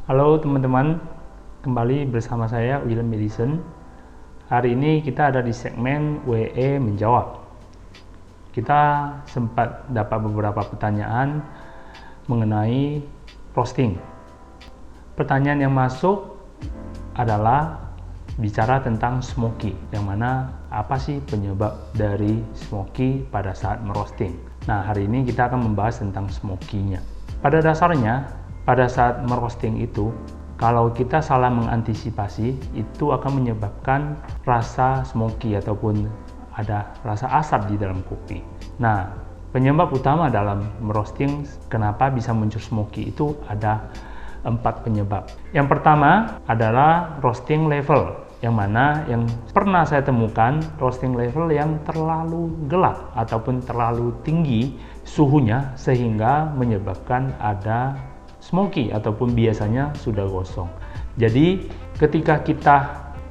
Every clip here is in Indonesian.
Halo teman-teman, kembali bersama saya William Madison. Hari ini kita ada di segmen WE Menjawab. Kita sempat dapat beberapa pertanyaan mengenai roasting. Pertanyaan yang masuk adalah bicara tentang smoky, yang mana apa sih penyebab dari smoky pada saat merosting. Nah, hari ini kita akan membahas tentang smoky-nya. Pada dasarnya, pada saat merosting itu, kalau kita salah mengantisipasi, itu akan menyebabkan rasa smoky ataupun ada rasa asap di dalam kopi. Nah, penyebab utama dalam merosting kenapa bisa muncul smoky itu ada 4 penyebab. Yang pertama adalah roasting level, yang mana yang pernah saya temukan roasting level yang terlalu gelap ataupun terlalu tinggi suhunya sehingga menyebabkan ada smoky ataupun biasanya sudah gosong. Jadi ketika kita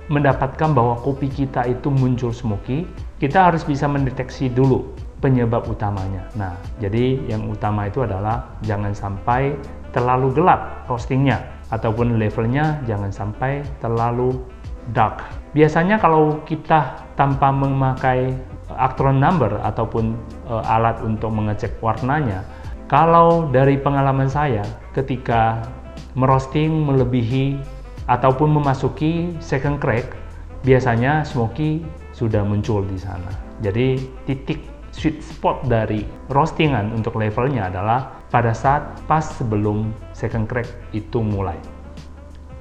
mendapatkan bahwa kopi kita itu muncul smoky, kita harus bisa mendeteksi dulu penyebab utamanya. Nah, jadi yang utama itu adalah jangan sampai terlalu gelap roastingnya ataupun levelnya jangan sampai terlalu dark. Biasanya kalau kita tanpa memakai Actron number ataupun alat untuk mengecek warnanya, kalau dari pengalaman saya, ketika merosting melebihi ataupun memasuki second crack, biasanya smoky sudah muncul di sana. Jadi titik sweet spot dari roastingan untuk levelnya adalah pada saat pas sebelum second crack itu mulai.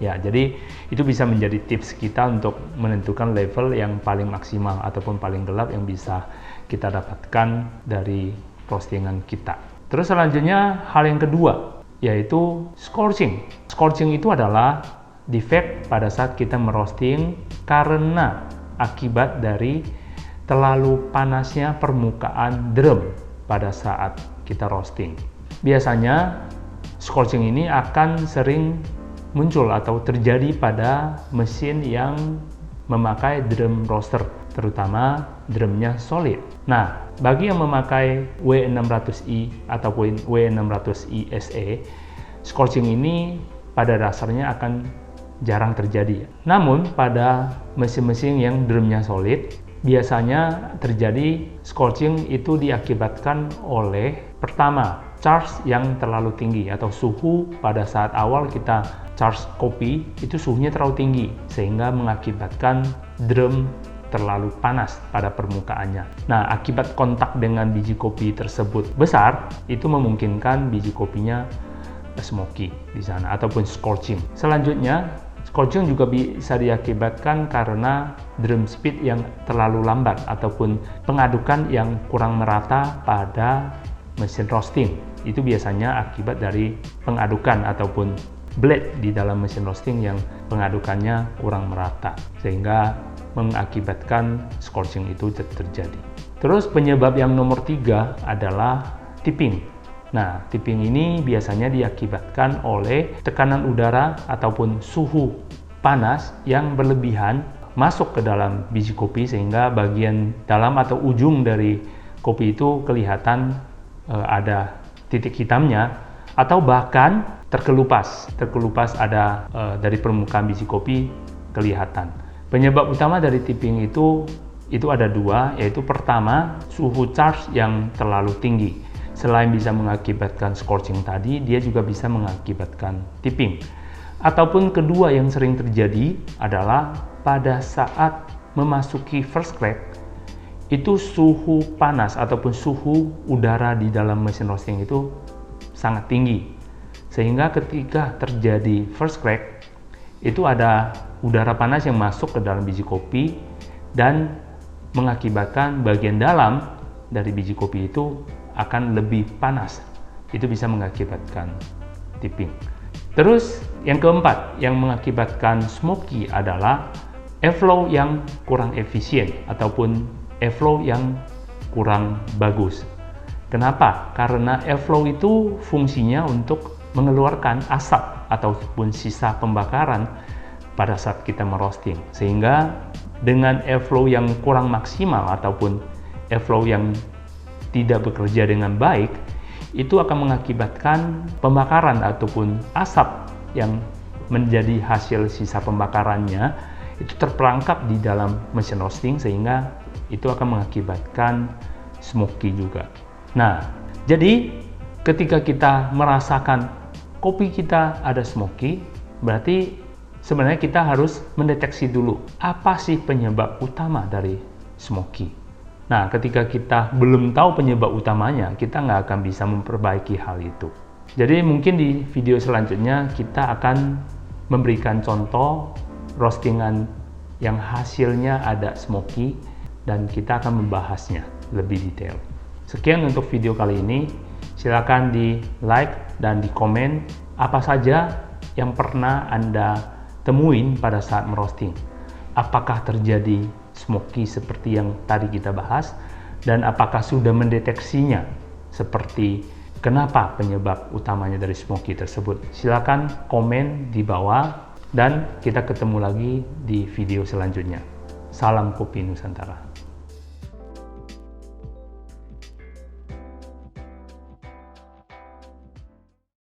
Ya, jadi itu bisa menjadi tips kita untuk menentukan level yang paling maksimal ataupun paling gelap yang bisa kita dapatkan dari roastingan kita. Terus selanjutnya hal yang kedua yaitu scorching. Scorching itu adalah defect pada saat kita merosting karena akibat dari terlalu panasnya permukaan drum pada saat kita roasting. Biasanya scorching ini akan sering muncul atau terjadi pada mesin yang memakai drum roaster, terutama drumnya solid. Nah, bagi yang memakai W600i ataupun W600i SE, scorching ini pada dasarnya akan jarang terjadi. Namun pada mesin-mesin yang drumnya solid, biasanya terjadi scorching itu diakibatkan oleh pertama, charge yang terlalu tinggi atau suhu pada saat awal kita charge kopi itu suhunya terlalu tinggi sehingga mengakibatkan drum terlalu panas pada permukaannya. Nah, akibat kontak dengan biji kopi tersebut besar, itu memungkinkan biji kopinya smoky di sana ataupun scorching. Selanjutnya, scorching juga bisa diakibatkan karena drum speed yang terlalu lambat ataupun pengadukan yang kurang merata pada mesin roasting. Itu biasanya akibat dari pengadukan ataupun blade di dalam mesin roasting yang pengadukannya kurang merata sehingga mengakibatkan scorching itu terjadi. Terus penyebab yang nomor 3 adalah tipping. Nah, tipping ini biasanya diakibatkan oleh tekanan udara ataupun suhu panas yang berlebihan masuk ke dalam biji kopi sehingga bagian dalam atau ujung dari kopi itu kelihatan ada titik hitamnya atau bahkan terkelupas ada dari permukaan biji kopi kelihatan. Penyebab utama dari tipping itu ada 2, yaitu pertama suhu charge yang terlalu tinggi. Selain bisa mengakibatkan scorching tadi, dia juga bisa mengakibatkan tipping. Ataupun kedua yang sering terjadi adalah pada saat memasuki first crack, itu suhu panas ataupun suhu udara di dalam mesin roasting itu sangat tinggi. Sehingga ketika terjadi first crack, itu ada udara panas yang masuk ke dalam biji kopi dan mengakibatkan bagian dalam dari biji kopi itu akan lebih panas. Itu bisa mengakibatkan tipping. Terus yang keempat yang mengakibatkan smoky adalah airflow yang kurang efisien ataupun airflow yang kurang bagus. Kenapa? Karena airflow itu fungsinya untuk mengeluarkan asap ataupun sisa pembakaran pada saat kita merosting. Sehingga dengan airflow yang kurang maksimal ataupun airflow yang tidak bekerja dengan baik, itu akan mengakibatkan pembakaran ataupun asap yang menjadi hasil sisa pembakarannya itu terperangkap di dalam mesin roasting, sehingga itu akan mengakibatkan smoky juga. Nah, jadi ketika kita merasakan kopi kita ada smoky, berarti sebenarnya kita harus mendeteksi dulu apa sih penyebab utama dari smoky. Nah, ketika kita belum tahu penyebab utamanya, kita nggak akan bisa memperbaiki hal itu. Jadi mungkin di video selanjutnya kita akan memberikan contoh roastingan yang hasilnya ada smoky, dan kita akan membahasnya lebih detail. Sekian untuk video kali ini. Silakan di like dan di komen apa saja yang pernah Anda temuin pada saat merosting. Apakah terjadi smoky seperti yang tadi kita bahas, dan apakah sudah mendeteksinya seperti kenapa penyebab utamanya dari smoky tersebut. Silakan komen di bawah, dan kita ketemu lagi di video selanjutnya. Salam Kopi Nusantara.